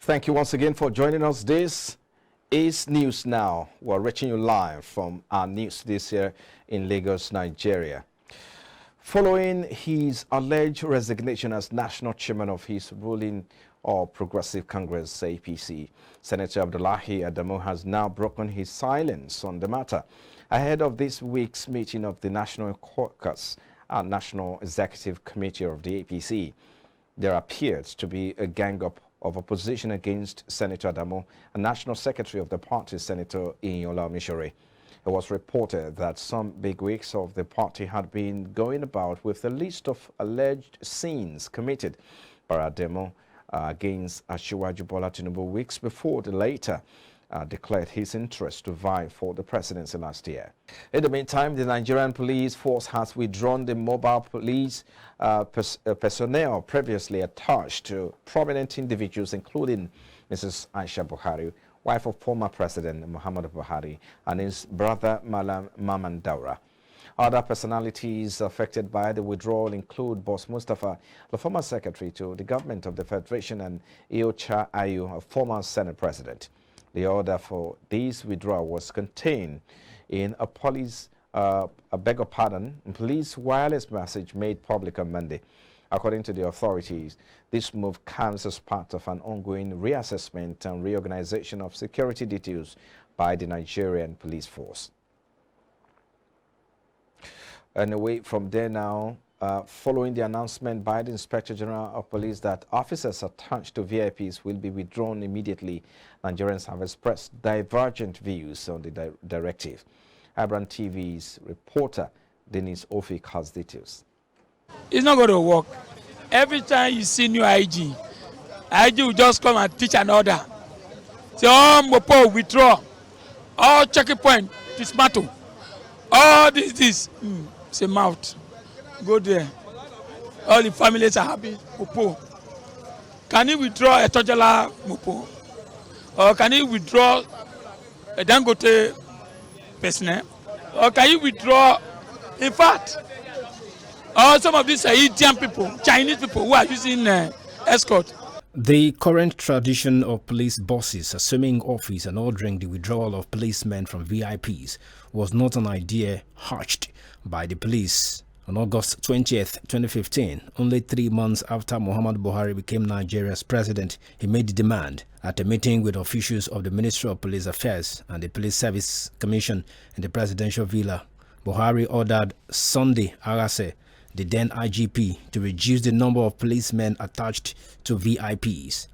Thank you once again for joining us. This is News Now. We're reaching you live from our news this year in Lagos, Nigeria. Following his alleged resignation as national chairman of his ruling or Progressive Congress, APC, Senator Abdullahi Adamu has now broken his silence on the matter ahead of this week's meeting of the National Caucus and National Executive Committee of the APC. There appears to be a gang-up of opposition against Senator Adamu and National Secretary of the party, Senator Inyola Mishore. It was reported that some bigwigs of the party had been going about with a list of alleged sins committed by Adamu against Asiwaju Bola Tinubu weeks before the latter declared his interest to vie for the presidency last year. In the meantime, the Nigerian police force has withdrawn the mobile police personnel previously attached to prominent individuals, including Mrs. Aisha Buhari, wife of former President Muhammadu Buhari, and his brother Malam Maman Daura. Other personalities affected by the withdrawal include Boss Mustafa, the former secretary to the government of the Federation, and Iocha Ayu, a former Senate president. The order for this withdrawal was contained in a police wireless message made public on Monday. According to the authorities, this move comes as part of an ongoing reassessment and reorganization of security details by the Nigerian police force. And away from there now, following the announcement by the Inspector General of Police that officers attached to VIPs will be withdrawn immediately, Nigerians have expressed divergent views on the directive. iBrandTV's reporter Dennis Ofik has details. It's not going to work. Every time you see new IG will just come and teach an order. Say, oh, Mopo, withdraw. All checking point, dismantle. All this. Say, mouth. Go there. All the families are happy. Mopo. Can you withdraw a Tojala Mopo? Or can you withdraw a Dangote personnel? Or can you withdraw, in fact, some of these Indian people, Chinese people who are using escort. The current tradition of police bosses assuming office and ordering the withdrawal of policemen from VIPs was not an idea hatched by the police. On August 20th, 2015, only 3 months after Muhammadu Buhari became Nigeria's president, he made the demand at a meeting with officials of the Ministry of Police Affairs and the Police Service Commission in the presidential villa. Buhari ordered Sunday Arase, the then IGP, to reduce the number of policemen attached to VIPs.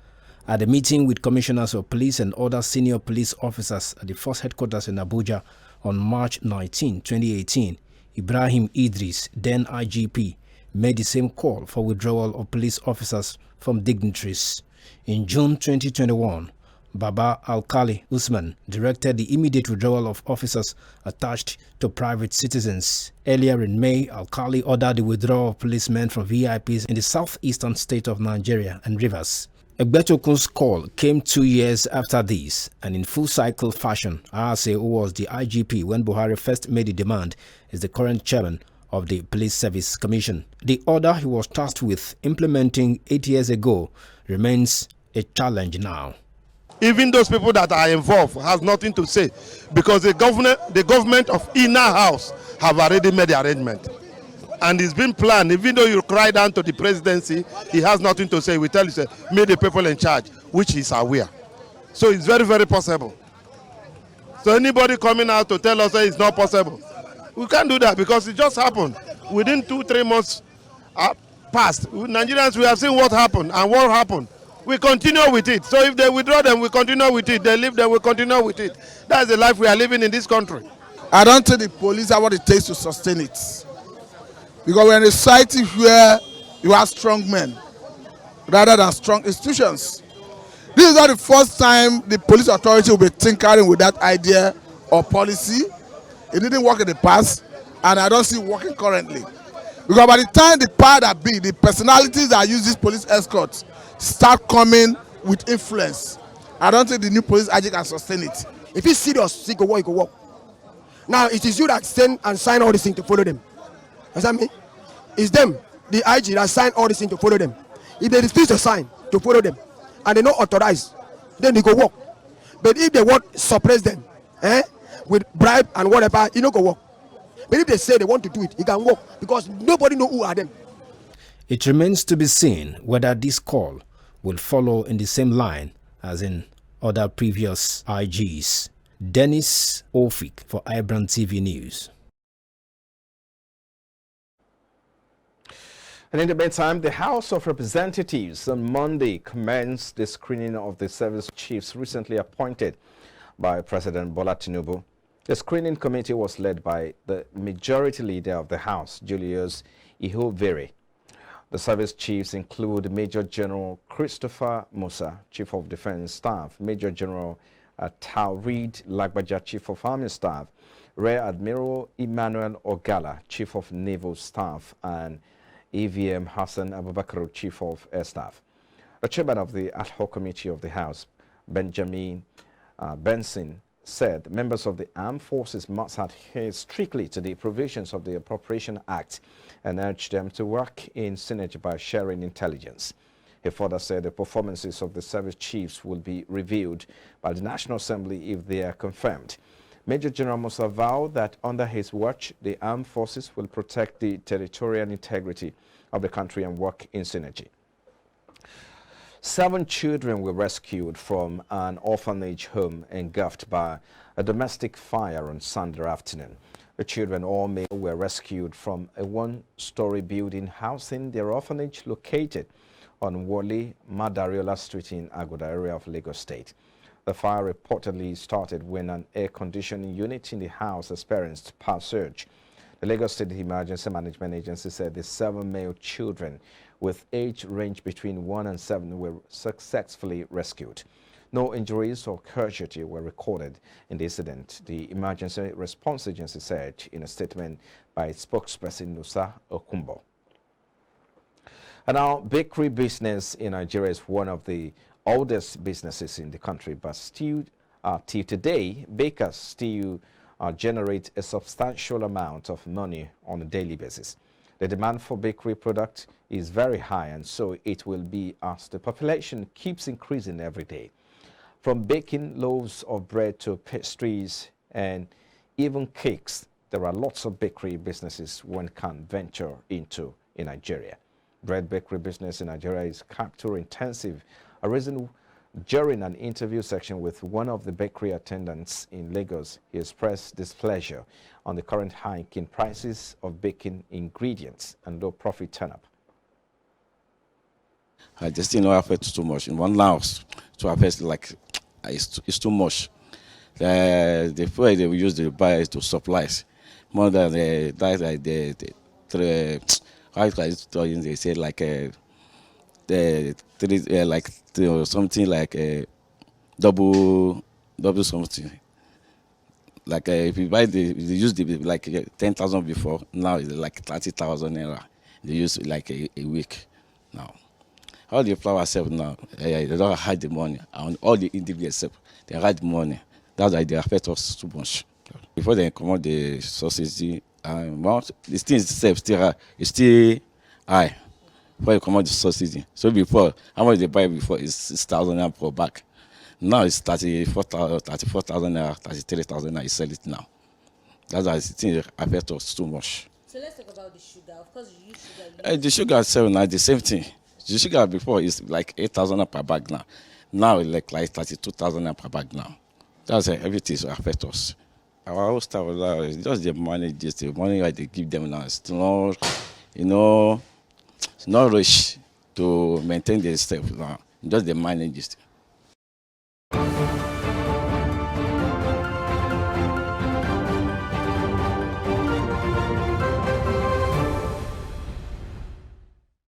At a meeting with commissioners of police and other senior police officers at the force headquarters in Abuja on March 19, 2018, Ibrahim Idris, then IGP, made the same call for withdrawal of police officers from dignitaries. In June 2021, Baba Alkali Usman directed the immediate withdrawal of officers attached to private citizens. Earlier in May, Alkali ordered the withdrawal of policemen from VIPs in the southeastern state of Nigeria and Rivers. Egbetokun's call came 2 years after this, and in full-cycle fashion. Arase, who was the IGP when Buhari first made the demand, is the current chairman of the Police Service Commission. The order he was tasked with implementing 8 years ago remains a challenge now. Even those people that are involved has nothing to say, because the government of inner house have already made the arrangement. And it's been planned. Even though you cry down to the presidency, he has nothing to say. We tell you, say, make the people in charge, which is aware. So it's very, very possible. So anybody coming out to tell us that it's not possible, we can't do that, because it just happened. Within 2-3 months past, Nigerians, we have seen what happened and what happened. We continue with it. So if they withdraw them, we continue with it. They leave them, we continue with it. That's the life we are living in this country. I don't think the police are what it takes to sustain it. Because we're in a society where you have strong men rather than strong institutions. This is not the first time the police authority will be tinkering with that idea or policy. It didn't work in the past, and I don't see it working currently. Because by the time the power that be, the personalities that use these police escorts start coming with influence, I don't think the new police IG can sustain it. If it's serious, he go work, he go work. Now it is you that send and sign all these things to follow them. Understand me? It's them, the IG, that sign all these things to follow them. If they refuse to sign, to follow them, and they not authorize, then they go work. But if they want suppress them, with bribe and whatever, you know go work. But if they say they want to do it, it can work because nobody know who are them. It remains to be seen whether this call will follow in the same line as in other previous IGs. Dennis Ofik for iBrandTV News. And in the meantime, the House of Representatives on Monday commenced the screening of the service chiefs recently appointed by President Bola Tinubu. The screening committee was led by the majority leader of the House, Julius Ihobere. The service chiefs include Major General Christopher Musa, Chief of Defense Staff, Major General Taurid Lagbaja, Chief of Army Staff, Rear Admiral Emmanuel Ogala, Chief of Naval Staff, and AVM Hassan Abubakar, Chief of Air Staff. The chairman of the ad hoc committee of the House, Benjamin Benson, said members of the armed forces must adhere strictly to the provisions of the Appropriation Act and urged them to work in synergy by sharing intelligence. He further said the performances of the service chiefs will be reviewed by the National Assembly if they are confirmed. Major General Musa vowed that under his watch, the armed forces will protect the territorial integrity of the country and work in synergy. 7 children were rescued from an orphanage home engulfed by a domestic fire on Sunday afternoon. The children, all male, were rescued from a one-story building housing their orphanage located on Wole Madariola Street in Agoda area of Lagos State. The fire reportedly started when an air conditioning unit in the house experienced power surge. The Lagos State Emergency Management Agency said the 7 male children with age range between 1 and 7 were successfully rescued. No injuries or casualty were recorded in the incident, the Emergency Response Agency said in a statement by its spokesperson Nusa Okumbo. And now, bakery business in Nigeria is one of the oldest businesses in the country, but still, till today, bakers still generate a substantial amount of money on a daily basis. The demand for bakery products is very high, and so it will be as the population keeps increasing every day. From baking loaves of bread to pastries and even cakes, there are lots of bakery businesses one can venture into in Nigeria. Bread bakery business in Nigeria is capital intensive, a reason during an interview section with one of the bakery attendants in Lagos, he expressed displeasure on the current hike in prices of baking ingredients and low profit turn-up. I just think no affect too much. In one house to affect like it's too much. The way they use the buy to supplies more than they say like something like double something. Like if you buy they use the like 10,000 before, now it's like 30,000 naira. They use like a week now. All the flour self now, they don't hide the money. And all the individuals self, they hide the money. That's why they affect us too much. Before they come out the sausage, well, the thing itself is still high. Before you come out the sausage. So before, how much they buy before is 6,000 naira per bag. Now it's 34,000 naira, 33,000 naira. You sell it now. That's why the thing affects us too much. So let's talk about the sugar. Of course, you use sugar. The sugar itself now the same thing. The sugar before is like 8,000 per bag now. Now it's like 32,000 per bag now. That's everything will affect us. Our whole stuff is just the money, the money that they give them now. It's not, it's not rush to maintain the stuff now. Just the money just.